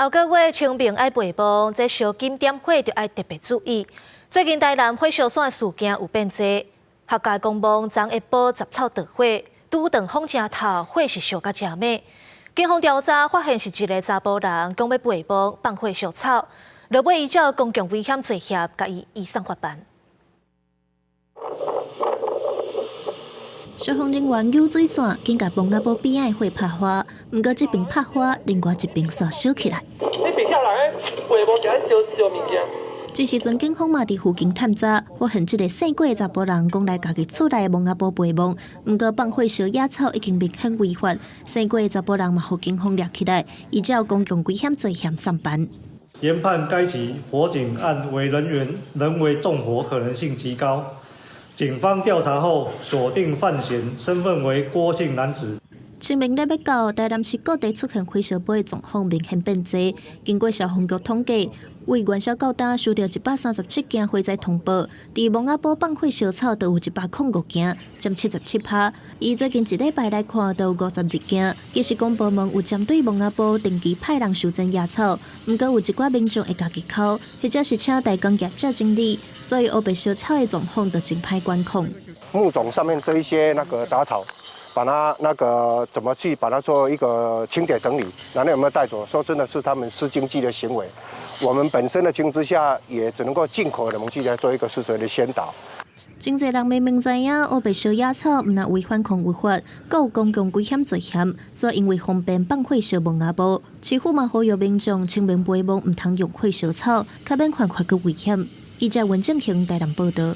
后个月清明爱备忘，这烧金点火就要特别注意。最近台南火烧线的事件有变多，客家公墓昨下晡杂草着火，拄等风正透，火是烧甲正猛。警方调查发现是一个查甫人讲要备忘放火烧草，落尾依照公共危险罪嫌，甲伊移送法办。消防人员救水线，紧甲墓仔堡边仔火拍花，不过这边拍花，另外一边煞烧起来。你别下来，备忘就爱烧物件。这时阵，警方嘛伫附近探查，发现这个姓郭的查甫人讲来家己厝内的墓仔堡备忘，不过放火烧野草已经明显违法。姓郭的查甫人嘛，互警方抓起来，依照公共危险罪嫌上班。研判该起火警案为人为纵火可能性极高。警方调查后锁定犯嫌，身份为郭姓男子。清明日要到，台南市各地出现火烧堡的状况明显变多。经过消防局统计，为元宵到今收到137件火灾通报，伫墓仔堡放火烧草就有105件，占77%。以最近一礼拜来看，就有52件。其实公部门有针对墓仔堡定期派人修剪野草，不过有一寡民众会家己抠，或者是请代工业者整理，所以黑白烧草的状况就真歹管控。木种上面这一些杂草。把它怎么去把它做一个清洁整理，然后有没有带走？说真的是他们失经济的行为。我们本身的情况之下，也只能够尽可能去来做一个适时的宣导。真侪人明明知影黑白烧野草，毋但违反空违法，阁有公共危险罪嫌，所以因为方便放火烧墓仔堡，市府嘛呼吁民众清明备忘，毋通用火烧草，较免犯法阁危险。记者文正雄台南报道。